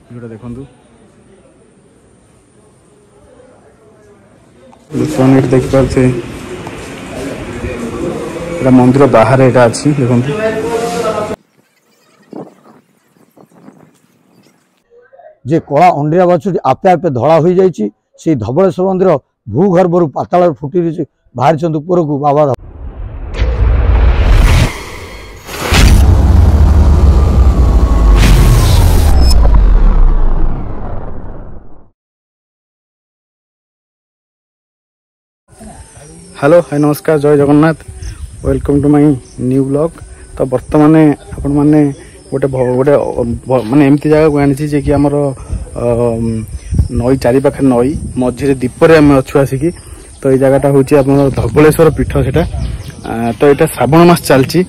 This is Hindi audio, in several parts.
ভিউটা দেখন্তু লোকମାନେ ଏଠି ଦେଖିପାରୁଥିବେ ଏଟା ମନ୍ଦିର ବାହାରେ ଏଟା ଅଛି ଦେଖନ୍ତୁ जे कला अंडिया गछटी आपे आपे धड़ा हो जाइए से धवलेश्वर मंदिर भूगर्भर पाताल फुटी बाहरी ऊपर को बाबा हेलो हाय नमस्कार जय Jagannath welcome to my new blog. तो बर्तमान आपण माने गोटे गोटे माने एमती जगह को आनी जे कि हमर नई चारि पाखे नई मझे दीपरे आम अच्छु आसिकी। तो ये जगहटा हूँ धवलेश्वर पीठ सेटा। तो यहाँ श्रावण मास चलती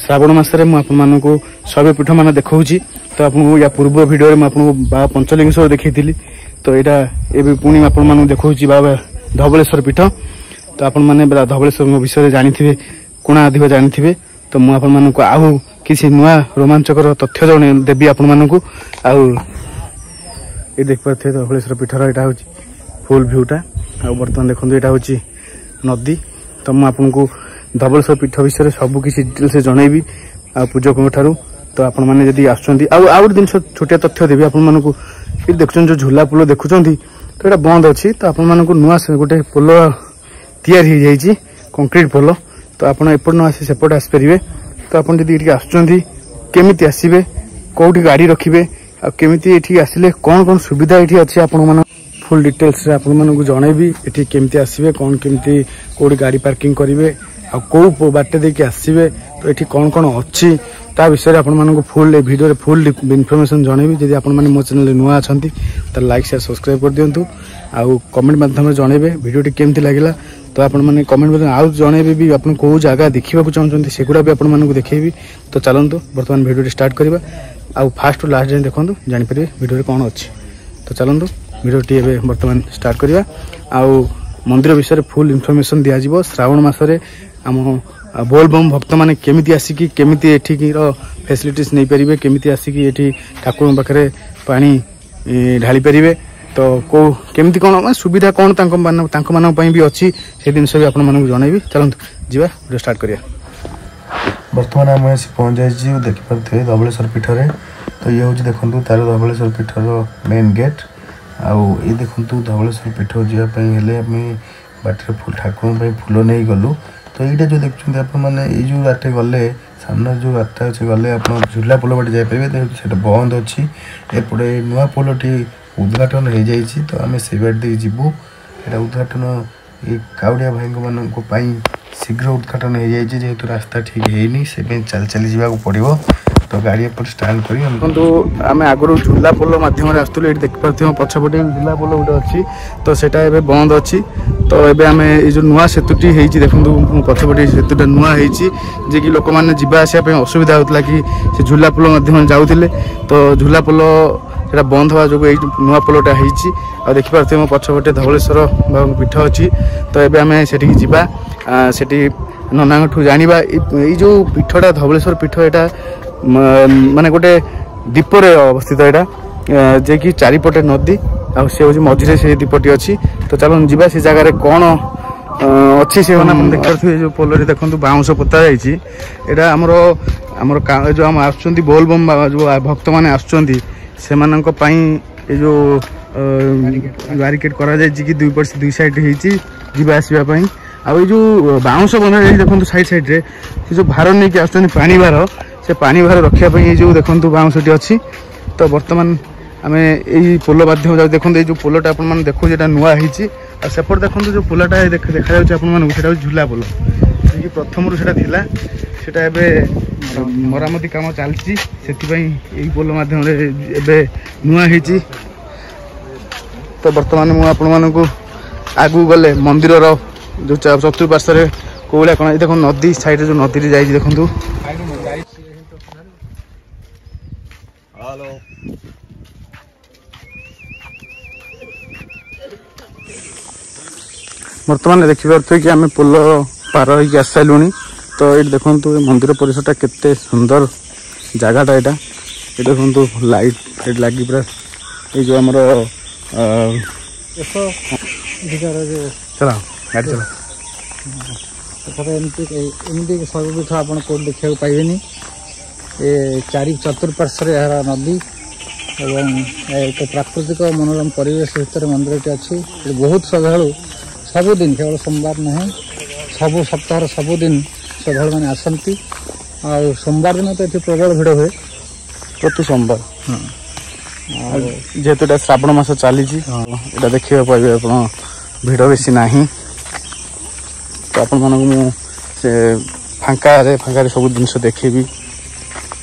श्रावण मसरे मुझे सब पीठ मान देखा तो आपको या पूर्व भिडियो में आपको बाबा पंचलिंगेश्वर देखी। तो यहाँ ये पुणी आप देखा बाबा धवलेश्वर पीठ। तो आपण मैंने धवलेश्वर विषय जानी थे कोणाधिक जानी थे। तो मुझे आउ किसी नुआ रोमांचकर तथ्य जन देवी आपण मानू आउ ये देख पारे धवलेश्वर पीठर यहाँ हूँ फुल भ्यूटा। आ बर्तमान देखो यहाँ हूँ नदी। तो मुझे धवलेश्वर पीठ विषय सब किसी डिटेल्स जनइबी आ पूजक ठारू। तो आपण मैंने जब आसुँच आउ जिन छोटिया तथ्य देवी आपण मानू ये देखुं जो झूला पोल देखुं तो यहाँ बंद अच्छी। तो आपण मानू नुआ गोटे पोल तैयारी हो जाइए कंक्रीट पोल। तो आपड़ एपट न आसी सेपट आसपारे। तो आप केमी आसवे कौटी गाड़ी रखिए आमी ये आसिले कौन कौन सुविधा ये अच्छी आपण फुल डिटेल्स आपको जनइबी ये केमी आसवे कौन केमी कौटी गाड़ी पार्किंग करेंगे आउ बाटे देके आसवे। तो ये कौन कौन अच्छी ता विषय आपको फुल वीडियो फुल इनफॉरमेशन जनइबी। जब आप मो चैनल नुआ अच्छा तो लाइक शेयर सब्सक्राइब कर दिंतु आउ कमेंट माध्यम जनइबे वीडियोटी केमती लगिला। तो आप कमेंट में आउ जनइबे भी आप कौ जगह देखा चाहते सेगुड़ा भी आपको देखी। तो चलतु बर्तमान वीडियो स्टार्ट करवा आउ फास्ट टू लास्ट जाए देखो जानीपर वीडियो कौन अच्छी। तो चलतु वीडियोटी बर्तमान स्टार्ट करवा आउ मंदिर विषय फुल इनफॉरमेशन दिज्व। श्रावण मसरे आम बोलबम भक्त मैंने केमी आसिकी केमी फैसिलिटीज नहीं पारे केमी आसिकी ये ठाकुर पाखे पानी ढाली पारे। तो को केमती कौन सुविधा कौन भी अच्छी से जिन भी आपको जनइबी। चलते जावा वीडियो स्टार्ट करिया। बर्तमान आम आसी पहुँच जाइए देखिपे धवलेश्वर पीठरे। तो ये हूँ देखो तार धवलेश्वर पीठर मेन गेट आउ ये देखो धवलेश्वर पीठ जावाई बाटर फुल ठाकुर फुल नहीं गलु। तो ये जो देखते आपने जो बाटे गले सामने जो रास्ता अच्छे गले आप झूला पोल बाटे जापर से बंद अच्छी एपटे नुआ पोलटी उद्घाटन हो जाइए। तो आम से बाट दे जीवु यहाँ उद्घाटन ये काउड़िया भाई मानी शीघ्र उद्घाटन हो जाइए जेहेतु रास्ता ठीक है से चल चली जावाक पड़ो। तो गाड़ी एपट स्टार्ट कर आम आगुरी झूला पोल मध्यम आसलु ये देखिपे पछपटे झूला पोल गोटे अच्छी। तो सेटा एबे बंद अच्छी। तो एबे आम ये जो नुआ सेतुटी होती देखो पछपटे सेतुटा नुआ होती जे कि लोक मैंने जावा आसापी असुविधा होता कि से झूला पोल मध्यम जाऊे। तो झूला पोल सेटा बंद हवा जो नुआ पोलटा होती आ देखिपे मो पछपटे धवलेश्वर पीठ अच्छी। तो एबे आम सेठी जीवा सेठी ननाठू जानिबा ये जो पीठटा धवलेश्वर पीठ यहाँ माने गोटे दीपरे अवस्थित यहाँ जे कि चारिपटे नदी आ सी हूँ मझे से दीपटी अच्छी। तो चलो जीवा से जगार कौन अच्छी से देखिए जो पोल देखो बाउंश पोता जाइए आमर जो आम आस बोलबम जो भक्त मैंने आसुँच से जो बारिकेड करा कि दुई साइड होगा आसवाई आ जो बाउंश बना जाए देखो साइड साइड्रे से जो भार नहीं कि आसुँच पानी भार से पानी भार रखापी ये जो देखो बाउंशटी अच्छी। तो बर्तमान आम यही पोल माध्यम जाऊ देखो ये जो पोलटा आप देखो यहाँ नुआ होती सेपट देखो जो पोलटा देखा जाऊँ झूला पोल कि प्रथम से मरामती काम चलती से यही पोल माध्यम नुआ होती। तो बर्तमान मुझे आगू गले मंदिर जो चतुर्पार्श्व कौ भाया कौन देखो नदी साइड जो नदी जाए देखो बर्तमान देखिपे कि आम पोल पार हो आस सारूँ। तो ये देखो मंदिर परिसरटा केते सुंदर जगहटा यहाँ ये देखो लाइट फाइट लगी पूरा ये जो आमर चला गाड़ी चला एमती सर्वपीठ आप कौट देखा पाइबेनि ये चारि चतुर्पार्श्व यार नदी एवं एक प्राकृतिक मनोरम परिवेश भितर मंदिर अच्छी बहुत श्रद्धालु सबुदिन केवल सोमवार नुहे सब सप्ताह सबुदिन श्रद्धालु मैंने आसती आ सोमवार दिन तो ये प्रबल भिड़ हुए प्रति सोमवार जेहेतु श्रावण मास चली देखा पाइबे आप भिड़ बेसी ना तो आपण मानक से फांका सब जिन देखेबी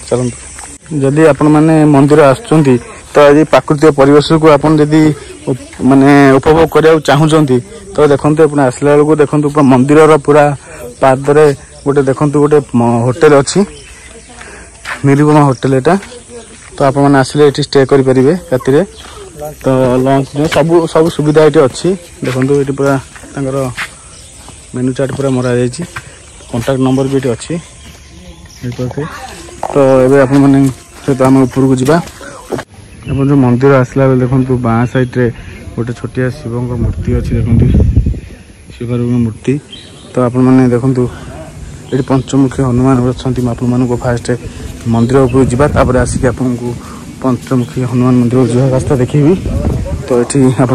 चलते जदि आपण माने मंदिर आसुचंती तो यदि प्राकृतिक परिवेश को आपण यदि माने उपभोग करिया चाहूचंती तो देखंतु आपण आसला बेलको देखंतु पूरा मंदिर पूरा पादरे गोटे देखंतु गोटे होटल अछि निरुपमा होटल एटा तो आपण माने आसले एठी स्टे करि परिबे राति रे तो लंच सब सब सुविधा एठी अछि देखंतु एठी पूरा तांगर मेनू चार्ट पूरा मरा जाइए कांटेक्ट नंबर भी अच्छी तो ये आप सहित आम ऊपर को जावा जो मंदिर आसला बेले देखो बाँ साइड्रे गोटे छोटिया शिव मूर्ति अच्छी देखो शिवर मूर्ति तो आप देखो ये पंचमुखी हनुमान अच्छा आप फास्ट मंदिर ऊपर जावा आसिक आपको पंचमुखी हनुमान मंदिर जा रास्ता देखी तो ये आप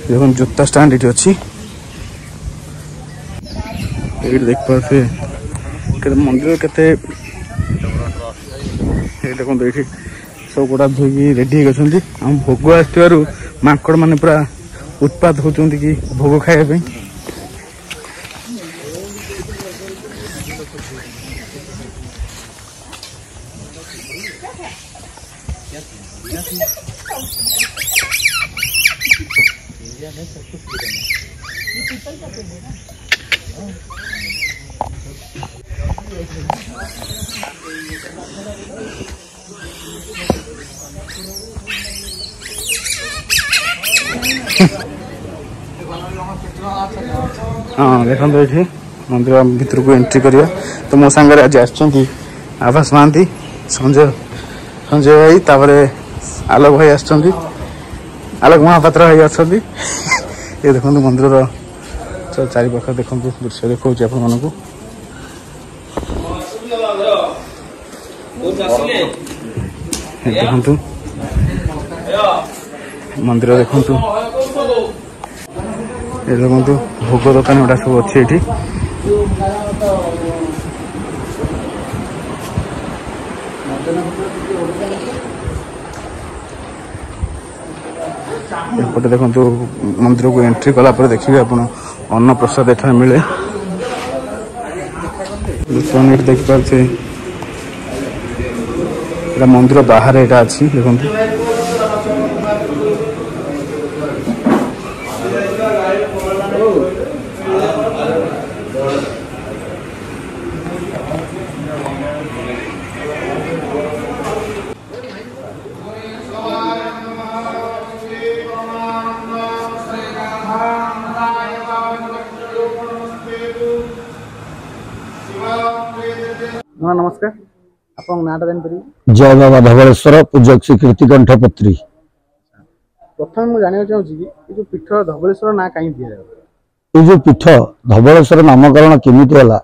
देखो जोता स्टाण्ड ये अच्छी ये देख पाते मंदिर के देखो ये सब गोड़ा धोई रेडी हम भोग आसवर माकड़ मैंने पूरा उत्पाद होती कि भोग खायापी हाँ देखो ये मंदिर भीतर को एंट्री करिया तो मो सांगे आज आभास महांती संजय संजय भाई तापर आलोक भाई आलोक महापात्र भाई अच्छा ये देखो मंदिर चारि पाख देखो दृश्य देखा आपको देखु मंदिर देखु ये देखो भोग दुकान गुड़ा सब अच्छी ये एपटे देखो मंदिर को एंट्री कला देखिए आप अन्न प्रसाद एठार मिले देखिए मंदिर बाहर यहाँ अच्छी देखो नमस्कार आपन नाटा जान परी जय बाबा धवलेश्वर पूजक श्री कीर्तिकंठपत्री प्रथम मु जानिया चाहूची कि ये जो पीठ धवलेश्वर ना काई दिया ये जो पीठ धवलेश्वर नामकरण केमिति होला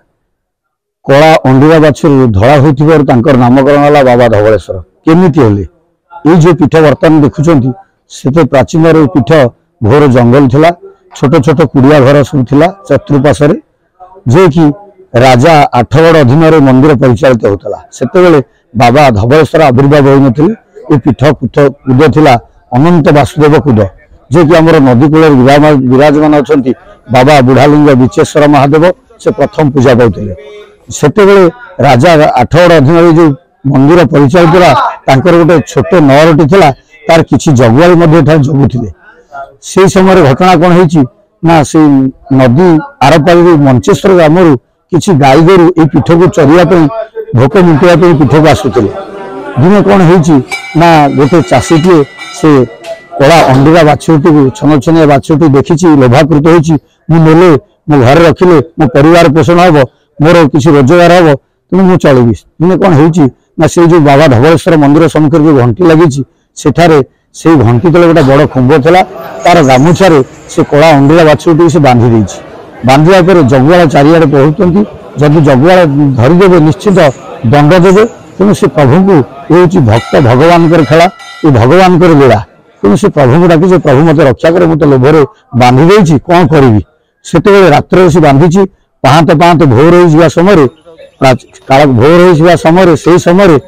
कला अंडीरा बाछुर धड़ा होइथिबार तांकर नामकरण होला बाबा धवलेश्वर केमिति होले ये जो पीठ वर्तमान देखुचंती सेते प्राचीन रे पीठ घोर जंगल थिला छोट छोट कुड़िया घर सब थिला चतुर्पार्श्व जे कि राजा आठगढ़ अधीन मंदिर परिचालित होता से बाबा धवलेश्वर आविर्भाव होते ये पीठ कूद थिला अनंत वासुदेव कूद जे कि आमर नदी कूल विराजमान अच्छा बाबा बुढ़ालिंग विचेश्वर महादेव से प्रथम पूजा पाते से राजा आठगढ़ अधीन जो मंदिर परिचालित गोटे छोट नहरटी था तार किसी जगुआली जगुले से समय घटना कौन है से नदी आरपारी मंचेश्वर ग्रामर किसी गाई गोरु ये पीठ को चरिया भोक मिटाई पीठ को आसुले दिने कौन है गोटे चाषीटे से कला अंडीरा बाछुटी को छन छनिया बाछुटी देखी लोभाकृत होने मो घर रखिले मो परिवार पोषण हम मोर किसी रोजगार हम तेणु मुझे चलि दिने कौन है से जो बाबा धवलेश्वर मंदिर सम्मुख जो घंटी लगी सेठारे से घंटी तले गोटे बड़ खुंब था तार गामुछार से कला अंडीरा बाछुरी से बांधि देछि बांधिया पर जगुआल चारिआडे पहुँचती जदि जगुआल धरीदेवे निश्चित दंड देवे तेणु से प्रभु को ये भक्त भगवान खेला ये भगवान लीला तेणु से प्रभु को डाकी प्रभु मत रक्षा करे मत लोभरे बांधि देछि कौन करी से रात्र से बांधि पाहांते पाहांते भोर हो समय काल भोर हो समय से समय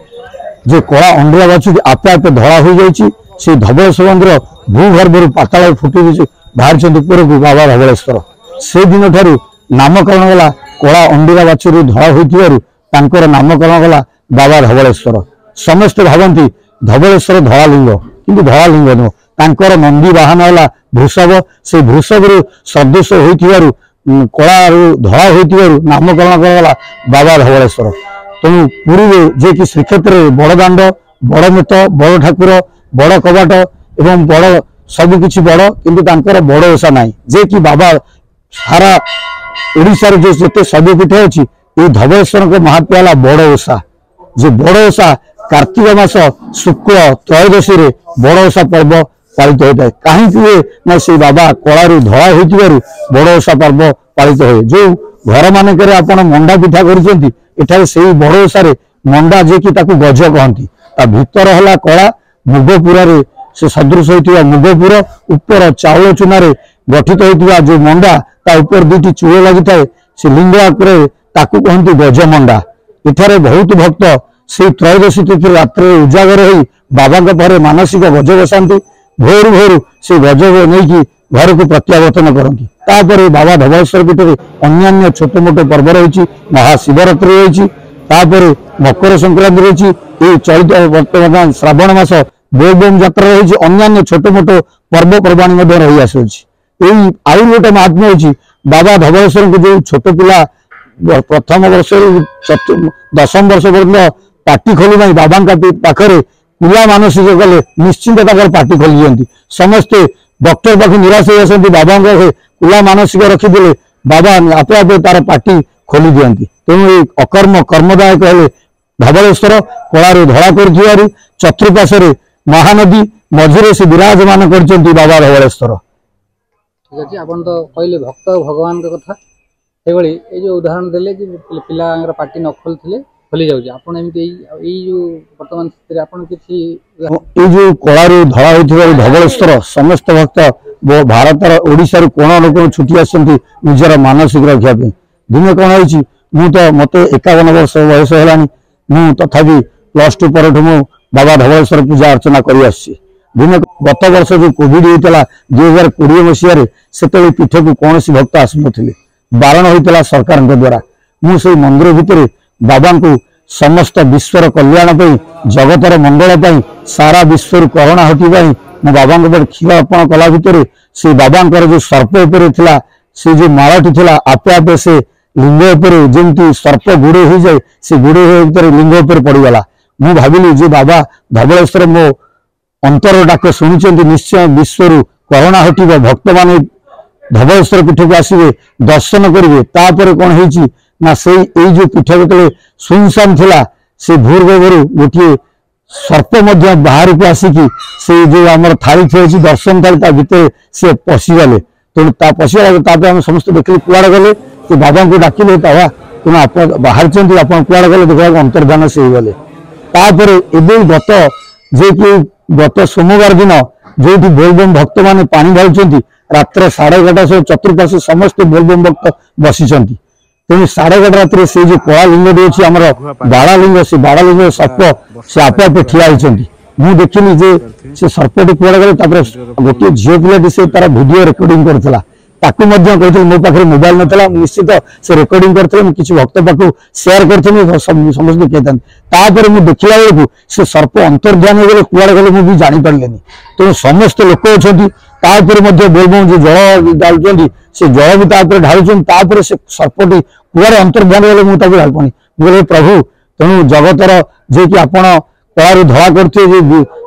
जो कला अंडीरा बाछुरी आपे आपे धड़ा हो जाइए से धवलेश्वर भूगर्भ पाताल फुटी बाहर ऊपर को बाबा धवलेश्वर से दिन ठारू नामकरण गला कला अंडीरा बाछुरी धड़ा होकर नामकरण गला बाबा धवलेश्वर समस्त भावती धवलेश्वर धड़ालिंग किंतु धड़ालिंग नुह तांकर नंदी वाहन है वृषभ से वृषभ सदृश हो कला धड़ा हो नामकरण कराला बाबा धवलेश्वर तेणु पुरी जे कि श्रीक्षेत्र बड़दाण्ड बड़ मठ बड़ ठाकुर बड़ कबाट एवं बड़ सबकि बड़ किंतु बड़ ओषा ना जे कि बाबा सारा ओडिशार जो जिते शैवपीठ अच्छी ये धवलेश्वर महात्म्य बड़ ओषा जे बड़ ओषा कार्तिक मास शुक्ल त्रयोदशी रे बड़ ओषा पर्व पालित होता है कहीं ना से बाबा कलारू धड़ा हो बड़ ओषा पर्व पालित हुए जो घर मानक मंडा पिठा कर से बड़ ओषा मंडा जे कि गज कहती भितर है कला मुगपुर से सदृश होता मुगपुर उपर चाउल चूना गठित होता जो मंडा ता ऊपर दुटी चूल लगी थाए से लिंग आकृ ताकू कहती गज मंडा इठारे बहुत भक्त से त्रयोदशी तिथि रात्र उजागर हो बाबा पाखे मानसिक गज बसाती भोर भोर से गज नहीं घर को प्रत्यावर्तन करती तापर बाबा धवलेश्वर पीठ में अन्य छोट मोट पर्व रही महाशिवरात्रि रही मकर संक्रांति रही चलित वर्तमान श्रावण मास बोलबम यात्रा रही अन्य छोट मोट पर्वपर्वाणी रही आसुची यही आउ गोटे महात्म्य होची बाबा धवलेश्वर को जो छोट पिला प्रथम वर्ष 10 वर्ष पर्यटन पार्टी खोली ना बाबा पाखे पिला मानसिक कले निश्चिंत पार्टी खोली दिखती समस्ते डॉक्टर पाखे निराश हो आसती बाबा पिला मानसिक रखिदे बाबा आपे आपे तार पार्टी खोली दिखती तेणु अकर्म कर्मदायक हेले धवलेश्वर कलारू धड़ा कर चतुर्पार्श्व महानदी मझिरे से विराजमान कर बाबा धवलेश्वर ठीक अच्छे आपन तो कहले भक्त भगवान कथा से जो उदाहरण देले कि पिला पार्टी न खोलते खोली जाऊँ आपन एमती जो वर्तमान स्थिति आपन किछि ये जो कलारू धड़ा होइथिबार धवलेश्वर समस्त भक्त भारतर ओडिशार कोण लोक छुटी आसती निजर मानसिक रक्षा दिने कौन होइछि मु तो मते 51 वर्ष बयस हेलानी मु तथापि +2 पर बाबा धवलेश्वर पूजा अर्चना करि आछि दिने गत वर्ष जो कोविड होता 2020 मसीह से पीठ को कौन भक्त आसुन बारण होता सरकार द्वारा मुझे मंदिर भितर बाबा को समस्त विश्वर कल्याण जगतर मंगल सारा विश्व करुणा हटि मो बाबा क्षीर अर्पण कला भितर से बाबा जो सर्प उपर थिला से जो मालटी थिला आपे आपे से लिंग उपर जमी सर्प गुड़े हो जाए से गुड़े भर लिंग उपर पड़गला मु भाविली जे बाबा धवलेश्वर मो अंतर डाक शुणी निश्चय विश्व करुणा हटि भक्त मान धवलेश्वर पीठ को आसवे दर्शन करेंगे तापर कौन है ना से जो पीठ जो सुनसान थिला से भूर्गभर गोटे सर्प बाहर को आसिकी से जो आम थाली थी दर्शन थाली भितर से पशिगले तेणु पशिगला आम समस्त देखिए कुआड़े गले तो बाबा को डाकिले तेणु आप बाहर आप कुआड़े गले देखा अंतर्धान से गले गत जे कि गत सोमवार दिन जो बोलबम भक्त मान पानी ढालुंट रात्र 11:30 से चतुर्पार्श्व समस्त बोलबम भक्त बसी तेणु 11:30 रात से जो कला लिंग अच्छी आम बाड़ालिंग से बाड़ालिंग सर्प से आपे आपे ठिया होती मुझे देखिली जे से सर्पटी कुआड़े गले गोटे झील पिलाटी से तार वीडियो रेकर्डिंग करता मो पाखे मोबाइल नाला निश्चित से रेकर्डिंग करते किसी भक्त पाक सेयार करी समस्त कहते मुझे देखला बेलू से सर्प अंतर्ध्यान हो गले कुआड़े गले मुझे जापारे तेणु समस्त लोक अच्छा बोलबम जो जल ढालुं से जल भी तापर ढालुं से सर्पटी कुआड़े अंतर्ध्यान गले मुझे ढालपानी मुझे प्रभु तेणु जगतर जे कि आपण कलारू धड़ा करते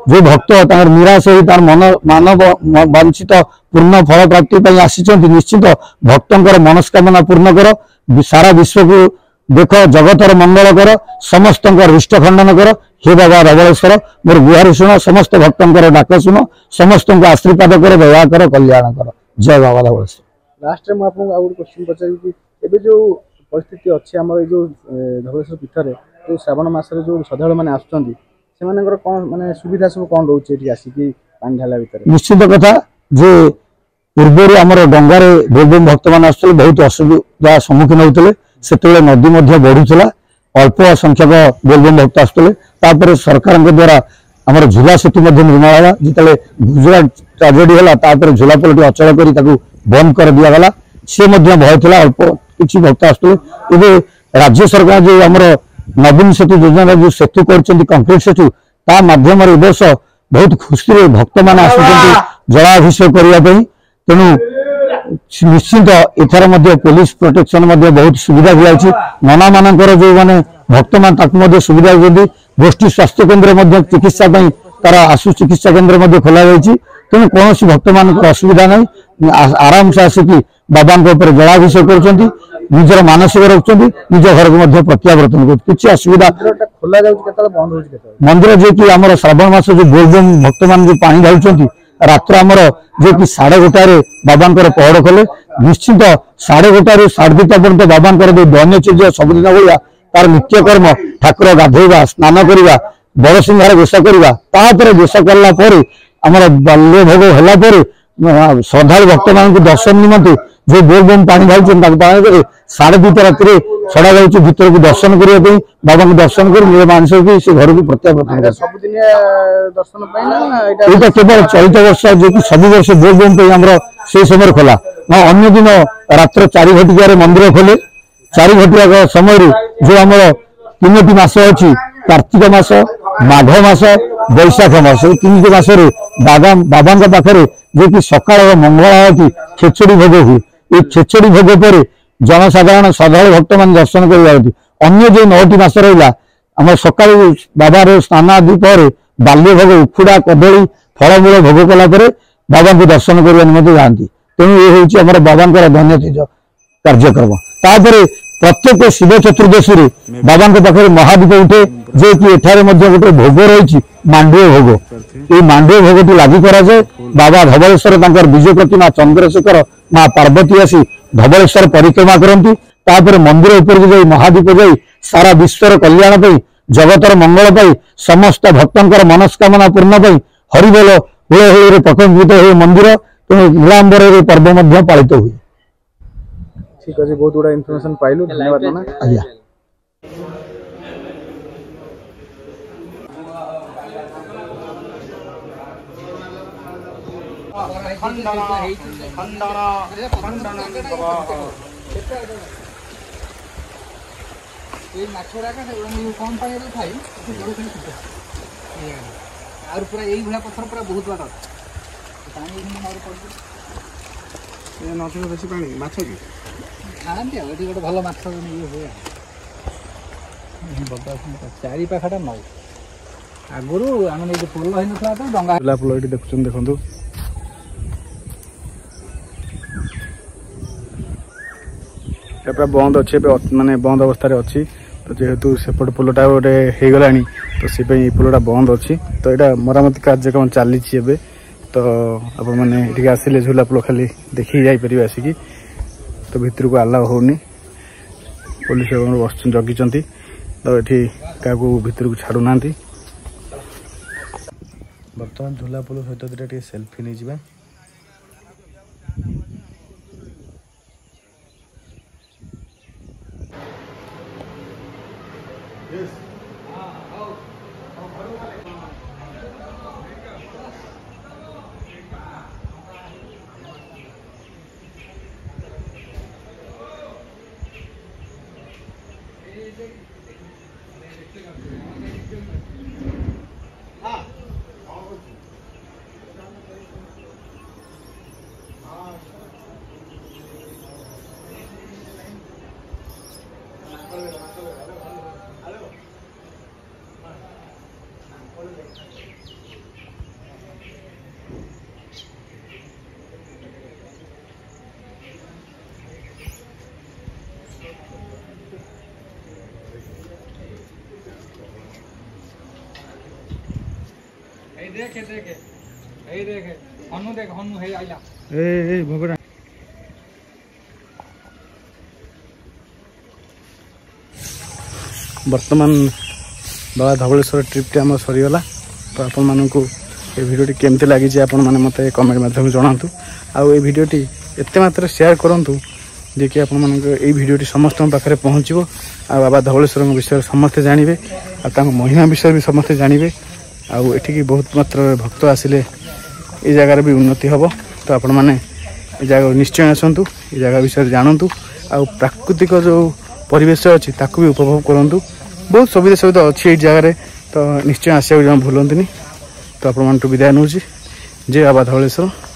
जो भक्त निराश हो मन मानव वांछित पूर्ण फल प्राप्ति आसी निश्चित भक्तर मनस्कामना पूर्ण कर सारा विश्व को देख जगतर मंगल कर समस्त रिष्ट खंडन कर हे बाबा धवलेश्वर मोर गुहारी शुण समस्त भक्तर डाक शुण समस्त आशीर्वाद कर दया कर कल्याण कर जय बाबा धवलेश्वर। लास्ट में आपको आउ क्वेश्चन पचारि एबे जो परिस्थिति अच्छी आम जो धवलेश्वर पीठर जो श्रावण मसरे जो श्रद्धालु मैंने आसुँच से कौन माने सुविधा सब कौन रोचे आसिकी पानी ढाला भितर निश्चित कथा जे पूर्व आमर डंगारे बोलबम भक्त मान आसुले बहुत असुविधा सम्मुखीन होते से नदी बढ़ुला अल्प संख्यक बोलबम भक्त आसुले सरकार द्वारा आमर झूला सेतु निर्माण है जिते गुजरात ट्राजेडी है झूला पोलटी अचल कर बंद कर दिगला सी भय था अल्प किसी भक्त आसुले राज्य सरकार जो आमर नवीन सेतु योजना जो सेतु कर कंक्रीट सेतु ता माध्यम वर्ष बहुत खुशी भक्त मान आस जलाभिषेक करने तेणु निश्चिंत एथर पुलिस प्रोटेक्शन बहुत सुविधा दिखाई नना मानकर जो मैंने भक्त मान सुविधा देते गोष्ठी स्वास्थ्य केन्द्र चिकित्सा तार आशु चिकित्सा केन्द्र खोल तेणु कौन भक्त मान असुविधा ना आराम से आसिकी बाबा जलाभिषेक कर निजर मानसिक रखुच्च निज घर को प्रत्यावर्तन कर असुविधा मंदिर जो कि आम श्रावण मास जो बोलबम भक्त मान जो पानी ढालुंट रात्र आमर जो कि 11:30 बाबा पहड़ कले निश्चित 11:30 2:30 पर्यंत बाबा दैन्यचर्या सबुदिन भाया तार नित्यकर्म ठाकुर गाधोवा स्नान करवा बड़ सिंहार बेश करवा बेश कलापर आमर बाल्य भोग है श्रद्धा भक्त मान दर्शन निमंते जो बोलबम पानी ढालुंट 2:30 रात छड़ा जाऊँ भीतर को दर्शन करने बाबा को दर्शन कर मानसिक से घर को प्रत्यावर्तन यहाँ केवल चलित वर्ष जो कि सब वर्ष बोलबम से समय खोला अन्य दिन रात्र 4 घटिकार मंदिर खोले 4 घटिया समय जो आम 3टी मास अच्छी कार्तिक मास माघ मास बैशाख मास 3टी मास बाबा पाखे जो कि सकाल मंगल आरती खेचड़ी भोग हुए ये खेचड़ी भोग पर जनसाधारण श्रद्धालु भक्त मान दर्शन कर अन्य जो 9टी मास रहा आम सका बाबा स्नान आदि पर बाल्य भोग उखुड़ा कदली फलमूल भोग कलापर बाबा को दर्शन करने निमंते जाती तेणु ये हूँ आम बाबा धन्य कार्यक्रम तापर प्रत्येक शिव चतुर्दशी बाबा पाखे महादीप उठे जे कि एठारे गोटे भोग रही मांडवीय भोग ये मांडवीय भोग लागू कराए बाबा धवलेश्वर विजय प्रतिमा चंद्रशेखर माँ पार्वती आसी धवलेश्वर परिक्रमा करती तापर मंदिर उपर जाई महादीप जाई सारा विश्वर कल्याण पाई जगतर मंगल पाई समस्त भक्तर मनस्कामना पूर्ण पाई हरिबोल हुलहुल प्रकम्पित हुए मंदिर तेणु नीलांबर पर्व पालित हुए। ठीक अच्छे बहुत गुड़ा इनफॉरमेशन पाइलु धन्यवाद ना आज्ञा पूरा यही भाया पत्थर पूरा बहुत बार बेसी पानी माछ कि खाती गोटे भल माछ ये हुए चारिपाखा नौ आगुरी आम पोल हो डा झूला पोल ये देखुं देखु पूरा बंद अच्छे माने बंद अवस्था अच्छी तो जेहेतु सेपट पोलटा गोटे हो गला तो से पोलटा बंद अच्छी तो यहाँ मरामती कार्यक्रम चली तो आप मैंने आसिले झूला पोल खाली देखिए जापर आसिकी तो भितर को आलाउ होनी पुलिस बस जगी तो ये क्या भितर को छाड़ू ना बर्तमान झूला पोल सहित दुटा सेल्फी नहीं जावा देखे देखे ए देखे हनु देख हनु हे आइला ए भगड़ा वर्तमान बाबा धवलेश्वर ट्रिप आम सरीगला तो आपण मानू ये भिडियोटी केमती लगी आपण मैंने मत कमेंट माध्यम जनातु आउ ये भिडियोटी एते मात्र शेयर करूँ जे कि आपण मानक ये भिडियोटी समस्त पाखे पहुँचो आ बाबा धवलेश्वर विषय समस्ते जानवे आ महिमा विषय भी समस्ते जानवे आठिकी बहुत मात्रा भक्त आसिले ये जगार भी उन्नति हम तो आपण मैंने ये जगह निश्चय आसतु ये जगह विषय जानतु आ प्राकृतिक जो परिवेश अच्छी ताकू भी उपभोग करूँ बहुत सुविधा सुविधा अच्छी ये जगह तो निश्चय आसा भूलती तो आपण विदाय नौ जय बाबा धवलेश्वर।